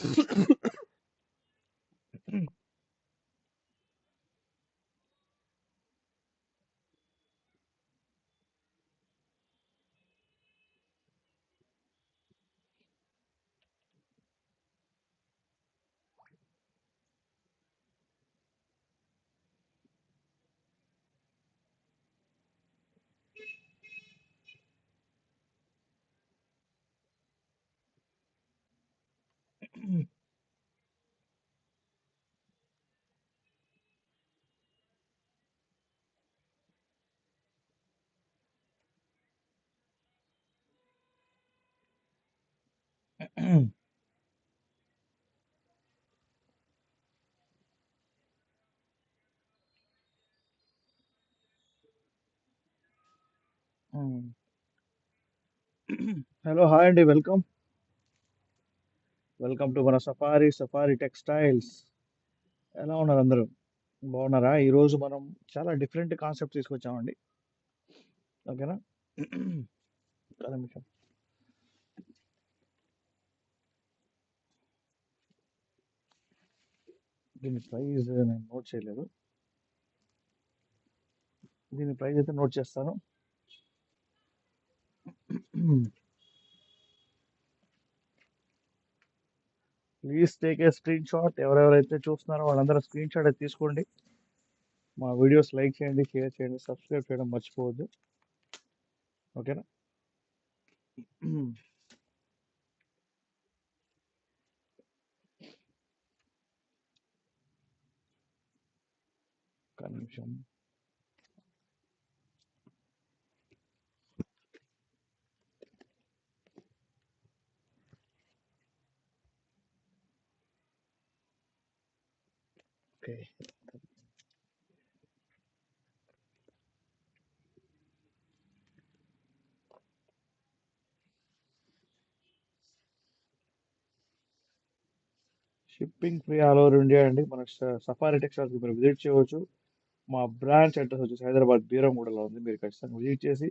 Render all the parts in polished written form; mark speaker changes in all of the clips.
Speaker 1: Hello hi అండి, welcome welcome to మన safari textiles. ఎలా ఉన్నారు అందరూ? బాగున్నారా? ఈరోజు మనం చాలా డిఫరెంట్ కాన్సెప్ట్ తీసుకొచ్చామండి. ఓకేనా? ఒక్క నిమిషం. దీని ప్రైస్ నేను నోట్ చేయలేదు. దీని ప్రైస్ అయితే నోట్ చేస్తాను. Please take a screen shot. ఎవరెవరైతే చూస్తున్నారో వాళ్ళందరూ స్క్రీన్ షాట్ అయితే తీసుకోండి. మా వీడియోస్ లైక్ చేయండి, షేర్ చేయండి, సబ్స్క్రైబ్ చేయడం మర్చిపోవద్దు. ఓకేనా? ఒక్క నిమిషం. Okay, shipping free all over India అండి. మన సఫారీ టెక్స్టైల్స్ మీరు విజిట్ చేయవచ్చు. మా బ్రాంచ్ అడ్రస్ వచ్చేసి హైదరాబాద్ బీరంగూడలో ఉంది. మీరు ఖచ్చితంగా విజిట్ చేసి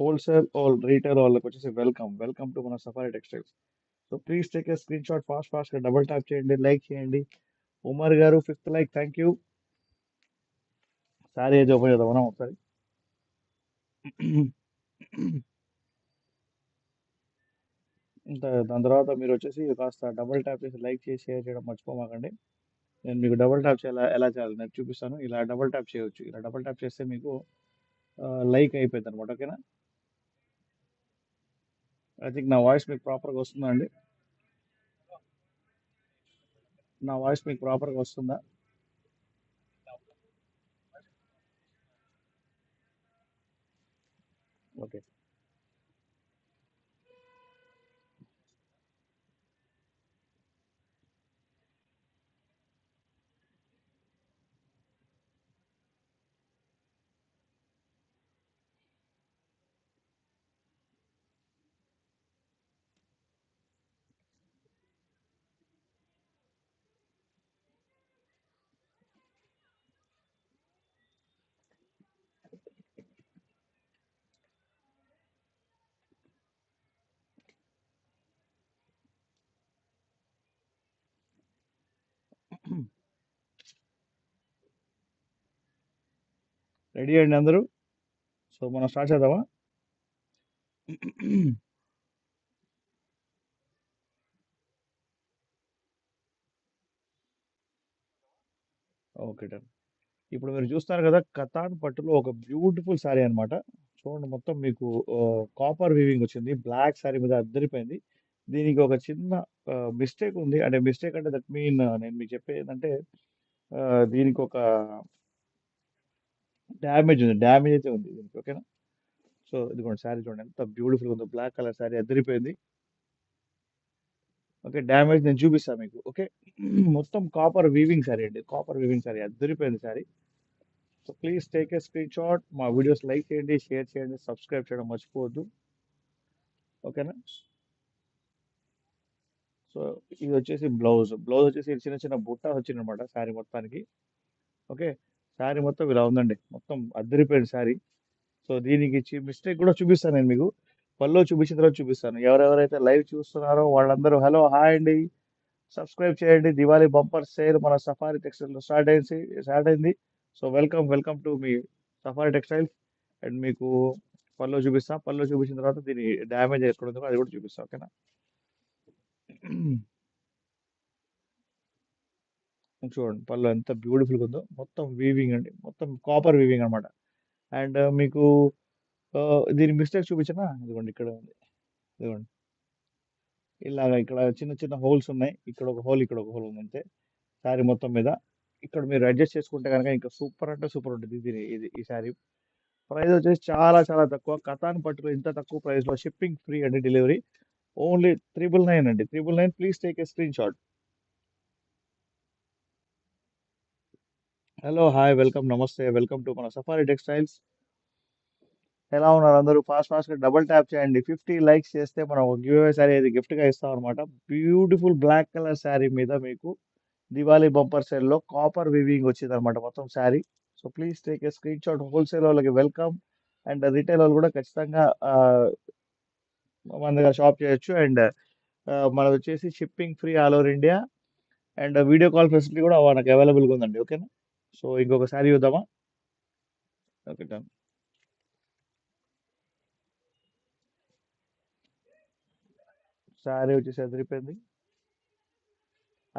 Speaker 1: హోల్సేల్ ఆల్ రీటైల్ వాళ్ళకి వచ్చేసి వెల్కమ్ టు మన safari textiles. So please take a screen shot, fast గా డబుల్ ట్యాప్ చేయండి, లైక్ చేయండి. ఉమర్ గారు fifth like, thank you. Sorry age open చేద్దాం మనం ఒకసారి. దాని తర్వాత మీరు వచ్చేసి కాస్త డబుల్ ట్యాప్ చేసి లైక్ చేసి షేర్ చేయడం మర్చిపోమాకండి. నేను మీకు డబుల్ ట్యాప్ చేయాలి, ఎలా చేయాలి నేను చూపిస్తాను. ఇలా డబుల్ ట్యాప్ చేయొచ్చు. ఇలా డబుల్ ట్యాప్ చేస్తే మీకు లైక్ అయిపోయింది అనమాట. ఓకేనా? ఐ థింక్ నా వాయిస్ మీకు ప్రాపర్గా వస్తుందా అండి? నా వాయిస్ మీకు ప్రాపర్గా వస్తుందా? ఓకే. రెడీ అండి అందరూ? సో మనం స్టార్ట్ చేద్దామా? Okay, done. ఇప్పుడు మీరు చూస్తున్నారు కదా, కతాన్ పట్టులో ఒక బ్యూటిఫుల్ శారీ అన్నమాట. చూడండి, మొత్తం మీకు కాపర్ వీవింగ్ వచ్చింది. బ్లాక్ శారీ మీద అద్దరిపోయింది. దీనికి ఒక చిన్న మిస్టేక్ ఉంది. అంటే మిస్టేక్ అంటే దట్ మీన్ నేను మీకు చెప్పేది ఏంటంటే దీనికి ఒక డ్యామేజ్ ఉంది. డ్యామేజ్ అయితే ఉంది దీనికి. ఓకేనా? సో ఇదిగోండి, శారీ చూడండి ఎంత బ్యూటిఫుల్ ఉందో. బ్లాక్ కలర్ శారీ అద్దరిపోయింది. ఓకే, డ్యామేజ్ నేను చూపిస్తాను మీకు. ఓకే. మొత్తం కాపర్ వీవింగ్ శారీ అండి. కాపర్ వీవింగ్ శారీ అద్దరిపోయింది sari. So please take a screen shot. మా వీడియోస్ లైక్ చేయండి, షేర్ చేయండి, సబ్స్క్రైబ్ చేయడం మర్చిపోవద్దు. ఓకేనా? సో ఇది వచ్చేసి బ్లౌజ్. బ్లౌజ్ వచ్చేసి చిన్న చిన్న బుట్ట వచ్చిందనమాట శారీ మొత్తానికి. ఓకే. శారీ మొత్తం ఇలా ఉందండి. మొత్తం అద్దరిపోయింది శారీ. సో దీనికి మిస్టేక్ కూడా చూపిస్తాను నేను మీకు. పళ్ళు చూపించిన తర్వాత చూపిస్తాను. ఎవరెవరైతే లైవ్ చూస్తున్నారో వాళ్ళందరూ హలో హాయ్ అండి. సబ్స్క్రైబ్ చేయండి. దివాళీ బంపర్ సేల్ మన సఫారీ టెక్స్టైల్ స్టార్ట్ అయింది. So welcome to me safari textiles. And మీకు పళ్ళు చూపిస్తాం. పళ్ళు చూపించిన తర్వాత దీని డ్యామేజ్ ఎక్కడ ఉందో అది కూడా చూపిస్తాం. ఓకేనా? చూడండి పళ్ళు ఎంత బ్యూటిఫుల్గా ఉందో. మొత్తం వీవింగ్ అండి, మొత్తం కాపర్ వీవింగ్ అనమాట. అండ్ మీకు దీని మిస్టేక్ చూపించినా ఇదిగోండి ఇక్కడ ఉంది. ఇదిగోండి ఇలాగ ఇక్కడ చిన్న చిన్న హోల్స్ ఉన్నాయి. ఇక్కడ ఒక హోల్, ఇక్కడ ఒక హోల్ ఉంది అంతే శారీ మొత్తం మీద. ఇక్కడ మీరు అడ్జస్ట్ చేసుకుంటే కనుక ఇంకా సూపర్ అంటే సూపర్ ఉంటుంది. ఈ శారీ ప్రైస్ వచ్చేసి చాలా చాలా తక్కువ. కథాన్ పట్టులో ఇంత తక్కువ ప్రైస్లో షిప్పింగ్ ఫ్రీ అండి, డెలివరీ ఓన్లీ 999 అండి. 999. Please take a screen shot. Hello, hi, welcome, నమస్తే, వెల్కమ్ టు మన సఫారీ టెక్స్టైల్స్. ఎలా ఉన్నారు అందరూ? ఫాస్ట్గా డబుల్ ట్యాప్ చేయండి. 50 లైక్స్ చేస్తే మనం ఒక గివ్ అవే శారీ అది గిఫ్ట్గా ఇస్తాం అనమాట. బ్యూటిఫుల్ బ్లాక్ కలర్ శారీ మీద మీకు దివాళీ బంపర్ సేల్లో కాపర్ వివింగ్ వచ్చింది అనమాట మొత్తం sari. So please take a screen shot. Wholesale వాళ్ళకి వెల్కమ్, అండ్ రిటైల్ వాళ్ళు కూడా ఖచ్చితంగా మన దగ్గర షాప్ చేయొచ్చు. అండ్ మనది వచ్చేసి shipping free all over India. And video call facility కూడా మనకు అవైలబుల్గా ఉందండి. ఓకేనా? సో ఇంకొక శారీ చూద్దామా? Okay, done. శారీ వచ్చేసి అదిరిపోయింది.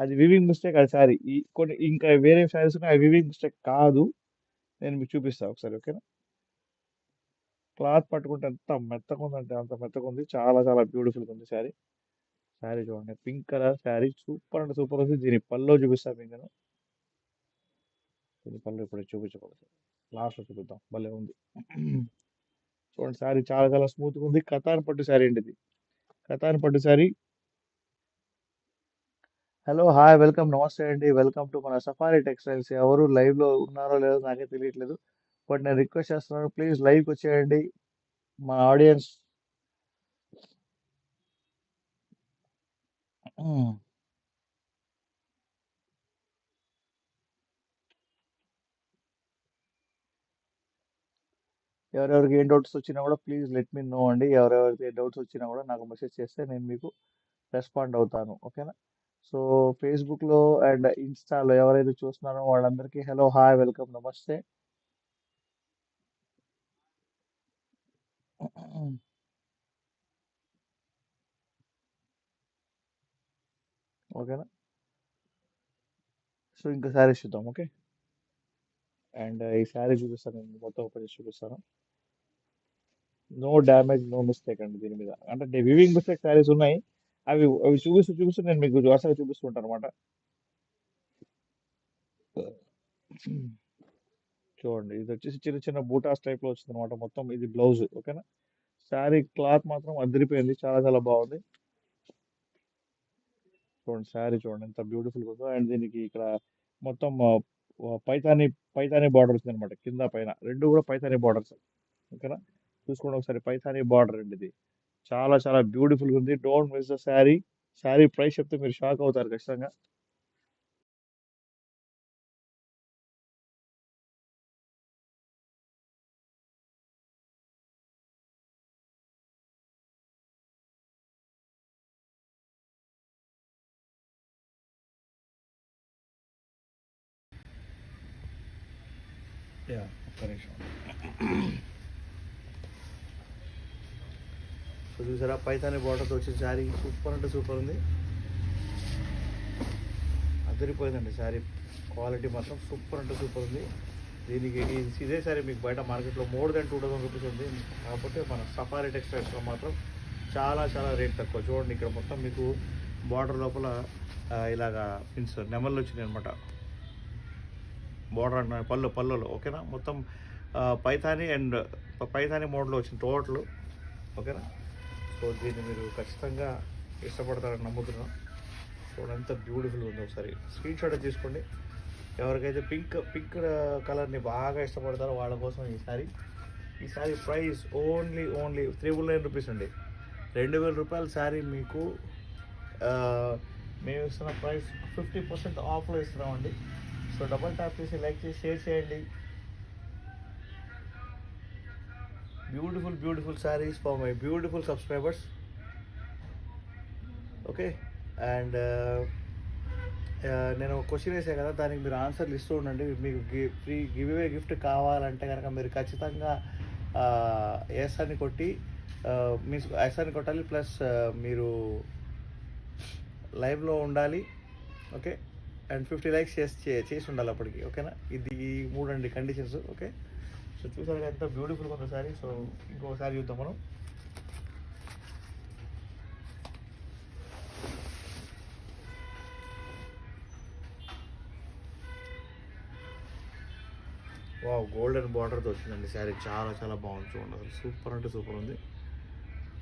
Speaker 1: అది వివింగ్ మిస్టేక్, అది శారీ. కొన్ని ఇంకా వేరే శారీస్ ఉన్నాయి, వివింగ్ మిస్టేక్ కాదు. నేను మీకు చూపిస్తాను ఒకసారి. ఓకేనా? క్లాత్ పట్టుకుంటే ఎంత మెత్తగా ఉందంటే అంత మెత్తగా ఉంది. చాలా చాలా బ్యూటిఫుల్గా ఉంది శారీ. శారీ చూడండి, పింక్ కలర్ శారీ, సూపర్ అంటే సూపర్ ఉంది. దీని పల్లో చూపిస్తాను మీకు నేను. దీని పళ్ళు ఇప్పుడు చూపించకూడదు, లాస్ట్లో చూపిద్దాం. భలే ఉంది. చూడండి శారీ చాలా చాలా స్మూత్గా ఉంది. కతాన్ పట్టు శారీ అండి ఇది. కతాన్ పట్టు శారీ. హలో, హాయ్, వెల్కమ్, నమస్తే అండి. వెల్కమ్ టు మన సఫారీ టెక్స్టైల్స్. ఎవరు లైవ్లో ఉన్నారో లేదో నాకే తెలియట్లేదు, బట్ నేను రిక్వెస్ట్ చేస్తున్నాను, ప్లీజ్ లైవ్కి వచ్చేయండి. మన ఆడియన్స్ ఎవరెవరికి ఏం డౌట్స్ వచ్చినా కూడా ప్లీజ్ లెట్ మీ నో అండి. ఎవరెవరికి డౌట్స్ వచ్చినా కూడా నాకు మెసేజ్ చేస్తే నేను మీకు రెస్పాండ్ అవుతాను. ఓకేనా? సో ఫేస్బుక్లో అండ్ ఇన్స్టాలో ఎవరైతే చూస్తున్నారో వాళ్ళందరికీ హలో, హాయ్, వెల్కమ్, నమస్తే. ఓకేనా? సో ఇంకా శారీస్ చూద్దాం. ఓకే, అండ్ ఈ శారీ చూపిస్తాను, నేను మొత్తం ఓపెన్ చేసి చూపిస్తాను. నో డ్యామేజ్, నో మిస్టేక్ అండి దీని మీద. అంటే వివింగ్ మిస్టేక్ శారీస్ ఉన్నాయి, అవి అవి చూపిస్తూ నేను మీకు వరుసగా చూపిస్తుంటాను అనమాట. చూడండి, ఇది వచ్చేసి చిన్న చిన్న బూటాస్ టైప్లో వచ్చింది అనమాట మొత్తం. ఇది బ్లౌజ్. ఓకేనా? శారీ క్లాత్ మాత్రం అదిరిపోయింది, చాలా చాలా బాగుంది. చూడండి శారీ చూడండి ఎంత బ్యూటిఫుల్గా ఉందో. అండ్ దీనికి ఇక్కడ మొత్తం పైతాని పైతాని బార్డర్ వచ్చింది అనమాట, కింద పైన రెండు కూడా పైతాని బార్డర్స్. ఓకేనా? చూసుకోండి ఒకసారి, పైతాని బార్డర్ అండి ఇది. చాలా చాలా బ్యూటిఫుల్గా ఉంది. Don't miss the sari. Sari price చెప్తే మీరు షాక్ అవుతారు ఖచ్చితంగా. యా, ఒక్క నిమిషం. సో చూసారా, పైతాని బార్డర్తో వచ్చిన శారీ సూపర్ అంటే సూపర్ ఉంది. అదిరిపోయిందండి శారీ. క్వాలిటీ మాత్రం సూపర్ అంటే సూపర్ ఉంది. దీనికి ఇదే శారీ మీకు బయట మార్కెట్లో మోర్ దెన్ 2000 రూపీస్ ఉంది. కాకపోతే మన సఫారీ టెక్స్టైల్స్లో మాత్రం చాలా చాలా రేట్ తక్కువ. చూడండి ఇక్కడ మొత్తం మీకు బార్డర్ లోపల ఇలాగా మీన్స్ నెమళ్ళు వచ్చినాయి అనమాట. బార్డర్ అంటే పళ్ళులో. ఓకేనా? మొత్తం పైథాని అండ్ పైథాని మోడ్లో వచ్చిన టోటల్. ఓకేనా? సో దీన్ని మీరు ఖచ్చితంగా ఇష్టపడతారని నమ్ముతున్నాను. చూడండి ఎంత బ్యూటిఫుల్గా ఉంది. ఒకసారి స్క్రీన్ షాట్ తీసుకోండి. ఎవరికైతే పింక్ కలర్ని బాగా ఇష్టపడతారో వాళ్ళ కోసం ఈ శారీ ప్రైస్ ఓన్లీ 399 రూపీస్ అండి. 2000 రూపాయల శారీ మీకు మేము ఇస్తున్న ప్రైస్ 50% ఆఫ్లో ఇస్తున్నామండి. సో డబల్ ట్యాప్ చేసి లైక్ చేసి షేర్ చేయండి. Beautiful saris for my beautiful subscribers. Okay, and
Speaker 2: నేను ఒక క్వశ్చన్ వేసాను కదా, దానికి మీరు ఆన్సర్లు ఇస్తూ ఉండండి. మీకు ఫ్రీ గివ్ అవే గిఫ్ట్ కావాలంటే కనుక మీరు ఖచ్చితంగా ఎస్ అని కొట్టి, మీన్స్ ఎస్ అని కొట్టాలి. ప్లస్ మీరు లైవ్లో ఉండాలి. ఓకే. అండ్ 50 లైక్స్ చేసి ఉండాలి అప్పటికి. ఓకేనా? ఇది ఈ 3 అండి కండిషన్స్. ఓకే. సో చూసారు ఎంత బ్యూటిఫుల్గా ఉందో సారీ. సో ఇంకొకసారి చూద్దాం మనం. వావ్, గోల్డెన్ బార్డర్తో వచ్చిందండి శారీ. చాలా చాలా బాగుంది చూడండి. అసలు సూపర్ అంటే సూపర్ ఉంది.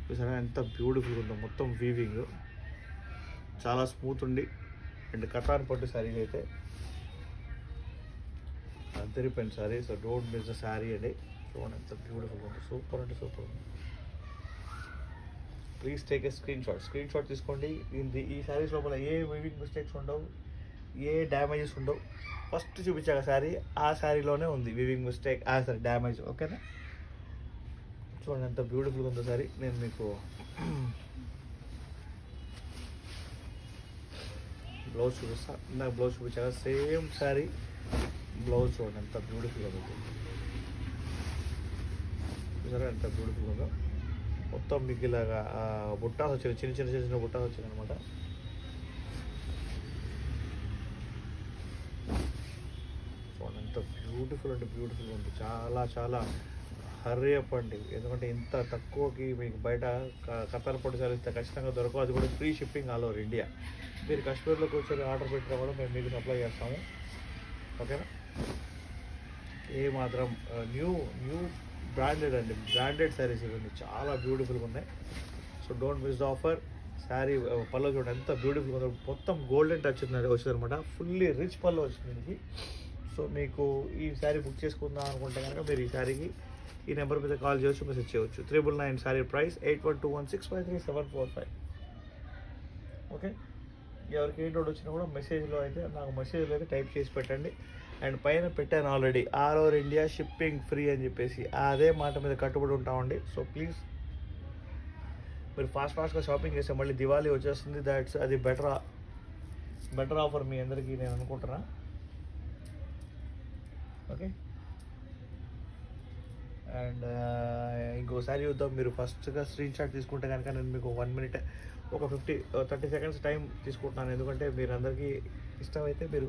Speaker 2: చూసారా ఎంత బ్యూటిఫుల్గా ఉందో. మొత్తం వీవింగ్ చాలా స్మూత్ ఉండి, అండ్ కటాన్ పట్టు శారీ అయితే అద్దరిపోయింది sari. So don't miss the sari అండి. చూడండి ఎంత బ్యూటిఫుల్గా ఉంది. సూపర్ అంటే సూపర్ ఉంది. Please take a screen shot తీసుకోండి. ఈ శారీస్ లోపల ఏ వీవింగ్ మిస్టేక్స్ ఉండవు, ఏ డ్యామేజెస్ ఉండవు. ఫస్ట్ చూపించాక శారీ, ఆ శారీలోనే ఉంది వీవింగ్ మిస్టేక్, సారీ డ్యామేజ్. ఓకేనా? చూడండి ఎంత బ్యూటిఫుల్గా ఉందో శారీ. నేను మీకు బ్లౌజ్ చూపిస్తాను. ఇందాక బ్లౌజ్ చూపించాక సేమ్ శారీ బ్లౌజ్ చూడండి ఎంత బ్యూటిఫుల్గా ఉంది. చూసారా ఎంత బ్యూటిఫుల్గా ఉందో. మొత్తం మీకు ఇలాగా బుట్టాస్ వచ్చినాయి, చిన్న చిన్న చిన్న చిన్న బుట్టాస్ వచ్చినాయి అనమాట. చూడండి ఎంత బ్యూటిఫుల్ అంటే బ్యూటిఫుల్గా ఉంది. చాలా చాలా హర్రీ అప్ అండి. ఎందుకంటే ఇంత తక్కువకి మీకు బయట కతార్ పొడి సారీస్తే ఖచ్చితంగా దొరకవు. అది కూడా free shipping all over India. మీరు కాశ్మీర్లో కూర్చొని ఆర్డర్ పెట్టినా కూడా మేము మీకు సప్లై చేస్తాము. ఓకేనా? ఏ మాత్రం న్యూ బ్రాండెడ్ అండి, బ్రాండెడ్ శారీస్ ఇవన్నీ చాలా బ్యూటిఫుల్గా ఉన్నాయి. So don't miss the offer. Sari పళ్ళు చూడండి ఎంత బ్యూటిఫుల్గా ఉందో. మొత్తం గోల్డెన్ టచ్ వచ్చిందనమాట. ఫుల్లీ రిచ్ పళ్ళు వచ్చింది దీనికి. సో మీకు ఈ శారీ బుక్ చేసుకుందాం అనుకుంటే కనుక మీరు ఈ శారీకి ఈ నెంబర్ మీద కాల్ చేయవచ్చు, మెసేజ్ చేయవచ్చు. 999 శారీ ప్రైస్ 8121653745. ఓకే. ఎవరికి ఏ డౌట్ వచ్చినా కూడా మెసేజ్లో అయితే నాకు మెసేజ్లో అయితే టైప్ చేసి పెట్టండి. అండ్ పైన పెట్టాను already, all over India shipping free అని చెప్పేసి. అదే మాట మీద కట్టుబడి ఉంటామండి. సో ప్లీజ్ మీరు ఫాస్ట్గా షాపింగ్ చేస్తే మళ్ళీ దివాళీ వచ్చేస్తుంది. అది బెటర్ ఆఫర్ మీ అందరికీ నేను అనుకుంటున్నా. ఓకే. అండ్ ఇంకోసారి చూద్దాం. మీరు ఫస్ట్గా స్క్రీన్ షాట్ తీసుకుంటే కనుక నేను మీకు 1 మినిట్ ఒక 30 సెకండ్స్ టైం తీసుకుంటున్నాను. ఎందుకంటే మీరు అందరికీ ఇష్టమైతే మీరు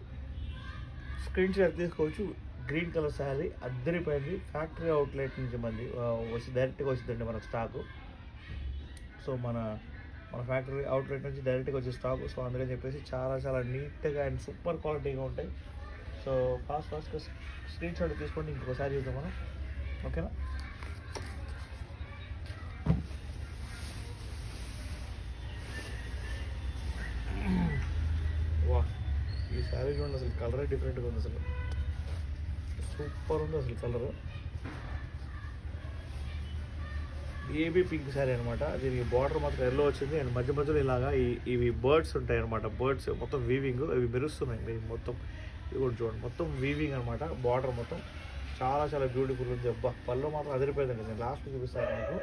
Speaker 2: స్క్రీన్ షాట్ తీసుకోవచ్చు. గ్రీన్ కలర్ శారీ అద్దరిపోయింది. ఫ్యాక్టరీ అవుట్లెట్ నుంచి డైరెక్ట్గా వచ్చిందండి మనకు స్టాకు. సో మన ఫ్యాక్టరీ అవుట్లెట్ నుంచి డైరెక్ట్గా వచ్చే స్టాకు. సో అందుకని చెప్పేసి చాలా చాలా నీట్గా అండ్ సూపర్ క్వాలిటీగా ఉంటాయి. సో ఫాస్ట్గా స్క్రీన్ షాట్ తీసుకోండి. ఇంకొకసారి చూద్దాం మనం. ఓకేనా? వా, ఈ శారీ చూడండి అసలు కలరే డిఫరెంట్గా ఉంది. అసలు సూపర్ ఉంది అసలు కలర్. బేబీ పింక్ శారీ అనమాట. దీనికి బార్డర్ మాత్రం ఎల్లో వచ్చింది. అండ్ మధ్యలో ఇలాగా ఇవి బర్డ్స్ ఉంటాయి అనమాట. బర్డ్స్ మొత్తం వీవింగ్, ఇవి మెరుస్తున్నాయి. మీరు మొత్తం ఇది కూడా చూడండి, మొత్తం వీవింగ్ అనమాట. బార్డర్ మొత్తం చాలా చాలా బ్యూటిఫుల్ ఉంది. అబ్బా, పళ్ళు మాత్రం అదిరిపోయిందండి. నేను లాస్ట్ చూపిస్తాను మీకు.